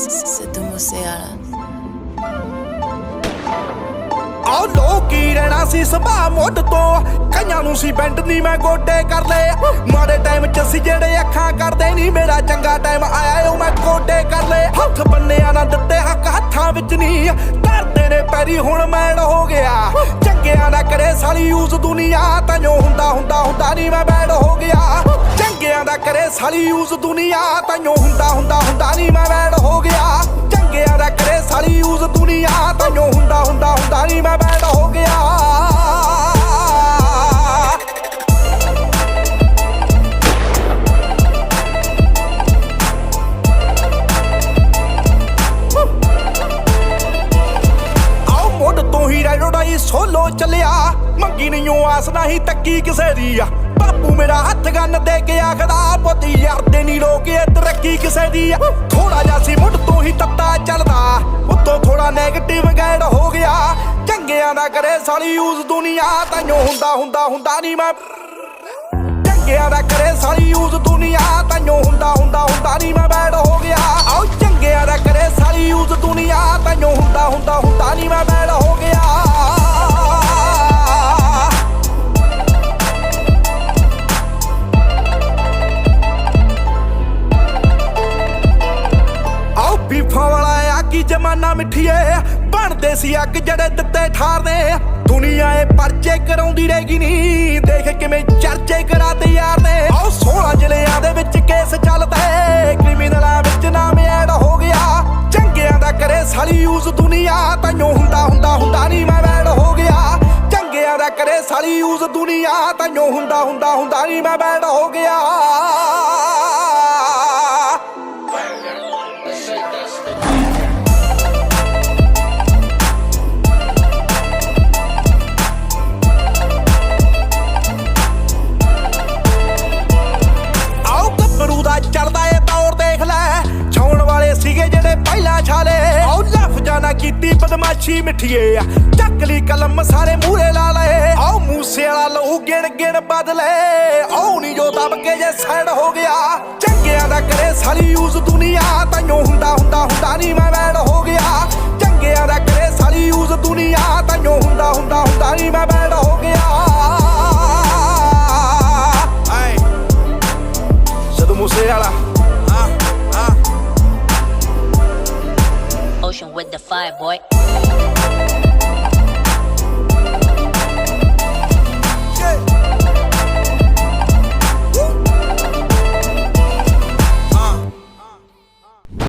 ਸਿੱਧੂ ਮੂਸੇਵਾਲਾ ਆਹ ਲੋਕੀ ਰਹਿਣਾ ਸੀ ਸੁਭਾ ਮੁੱਢ ਤੋਂ ਕਈਆਂ ਨੂੰ ਸੀ ਬੈਂਡ ਨਹੀਂ ਮੈਂ ਗੋਡੇ ਕਰ ਲਏ ਮਾੜੇ ਟਾਈਮ ਚ ਸੀ ਜਿਹੜੇ ਅੱਖਾਂ ਕਰਦੇ ਨਹੀਂ ਮੇਰਾ ਚੰਗਾ ਟਾਈਮ ਆਇਆ ਉਹ ਮੈਂ ਗੋਡੇ ਕਰ ਲਏ ਹੱਥ ਬੰਨਿਆ ਨਾ ਦਿੱਤੇ ਹੱਕ ਹੱਥਾਂ ਵਿੱਚ ਨਹੀਂ ਧਰਦੇ ਨੇ ਪੈਰੀ ਹੁਣ ਮੈੜ ਹੋ ਗਿਆ ਚੰਗਿਆਂ ਨਾ ਕਰੇ ਸਾਲੀ ਯੂਜ਼ ਦੁਨੀਆ ਤਾਂ ਜੋ ਹੁੰਦਾ ਨਹੀਂ ਮੈਂ ਬੈਡ ਹੋ ਗਿਆ ਚੰਗਿਆਂ ਦਾ ਕਰੇ ਸਾਲੀ ਯੂਜ਼ ਦੁਨੀਆ ਤਾਂ ਜੋ ਹੁੰਦਾ ਨਹੀਂ ਮੈਂ ਬੈਡ ਹੋ ਗਿਆ ਚੰਗਿਆਂ ਦਾ ਕਰੇ ਸਾਲੀ ਯੂਜ਼ ਦੁਨੀਆ ਤਾਂ ਜੋ ਹੁੰਦਾ ਨਹੀਂ ਮੈਂ ਬੈਡ ਹੋ ਗਿਆ ਆਓ ਮੁੱਢ ਤੋਂ ਹੀ ਰੈਡੋਡਾਈ ਸੋਲੋ ਚੱਲਿਆ ਮੰਗੀ ਨਹੀਂ ਆਸ ਨਹੀਂ ਤੱਕੀ ਕਿਸੇ ਦੀ ਆ ਬਾਪੂ ਮੇਰਾ ਹੱਥ ਗੰਨ ਦੇ ਕੇ ਆਖਦਾ ਪੁੱਤ ਯਾਰ ਦੇ ਨਹੀਂ ਰੋਕੇ ਤਰੱਕੀ ਕਿਸੇ ਦੀ ਥੋੜਾ ਜਿਹਾ ਸੀ ਮੁੱਢ ਤੋਂ ਹੀ ਤੱਤਾ ਚੱਲਦਾ ਉੱਤੋਂ ਥੋੜਾ ਨੈਗੇਟਿਵ ਗਾਈਡ ਹੋ ਗਿਆ ਚੰਗਿਆਂ ਦਾ ਕਰੇ ਸਾਲੀ ਯੂਜ਼ ਦੁਨੀਆ ਤਾਂ ਜੋ ਹੁੰਦਾ ਨਹੀਂ ਮੈਂ ਚੰਗਿਆਂ ਦਾ ਕਰੇ ਸਾਲੀ ਯੂਜ਼ ਦੁਨੀਆ ਤਾਂ ਜੋ ਹੁੰਦਾ ਨਹੀਂ ਮੈਂ ਬੈਡ ਹੋ ਗਿਆ ਆਓ ਚੰਗਿਆਂ ਦਾ ਕਰੇ ਸਾਲੀ ਯੂਜ਼ ਦੁਨੀਆ ਤਾਂ ਜੋ ਹੁੰਦਾ ਨਹੀਂ ਮੈਂ ਬੈਡ ਹੋ ਗਿਆ ਜਮਾਨਾ ਮਿੱਠੀਏ ਬਣਦੇ ਸੀ ਅੱਗ ਜਿਹੜੇ ਦਿੱਤੇ ਠਾਰਦੇ ਦੁਨੀਆ ਏ ਪਰਚੇ ਕਰਾਉਂਦੀ ਰਹੇਗੀ ਨਹੀਂ ਦੇਖ ਕਿਵੇਂ ਚਰਚੇ ਕਰਾਤੇ ਯਾਰ ਨੇ ਆਹ 16 ਜ਼ਿਲ੍ਹਿਆਂ ਦੇ ਵਿੱਚ ਕੇਸ ਚੱਲਦੇ ਕ੍ਰਿਮੀਨਲਾਂ ਵਿੱਚ ਨਾਮ ਐਡ ਹੋ ਗਿਆ ਚੰਗਿਆਂ ਦਾ ਕਰੇ ਸਾਲੀ ਯੂਜ਼ ਦੁਨੀਆ ਤਾਂ ਜੋ ਹੁੰਦਾ ਨਹੀਂ ਮੈਂ ਬੈਡ ਹੋ ਗਿਆ ਚੰਗਿਆਂ ਦਾ ਕਰੇ ਸਾਲੀ ਯੂਜ਼ ਦੁਨੀਆ ਤਾਂ ਜੋ ਹੁੰਦਾ ਨਹੀਂ ਮੈਂ ਬੈਡ ਹੋ ਗਿਆ ਚੜਦਾ ਏ ਦੌਰ ਦੇਖ ਲੈ ਛਾਉਣ ਵਾਲੇ ਸੀਗੇ ਜਿਹੜੇ ਪਹਿਲਾਂ ਛਾਲੇ ਆਉ ਲਫ਼ਜ਼ਾਂ ਨਾ ਕੀਤੀ ਬਦਮਾਸ਼ੀ ਮਿੱਠੀਏ ਚੱਕ ਲਈ ਕਲਮ ਸਾਰੇ ਮੂਹਰੇ ਲਾ ਲਏ ਆਉ ਮੂਸੇ ਵਾਲਾ ਲਹੂ ਗਿਣ ਬਦਲੇ ਆਉ ਨਹੀਂ ਜੋ ਦਬ ਕੇ ਜੇ ਸਾਈਡ ਹੋ ਗਿਆ ਚੰਗਿਆਂ ਦਾ ਕਰੇ ਸਾਲੀ ਯੂਜ਼ ਦੁਨੀਆ ਤਾਂ ਜੋ ਹੁੰਦਾ ਨਹੀਂ ਮੈਂ ਬੈਡ ਹੋ ਗਿਆ ਚੰਗਿਆਂ ਦਾ ਕਰੇ ਸਾਲੀ ਯੂਜ਼ ਦੁਨੀਆ ਤਾਂ ਜੋ ਹੁੰਦਾ ਨਹੀਂ ਮੈਂ ਬੈਡ ਹੋ ਗਿਆ Sidhu Moosewala Ocean with the fire boy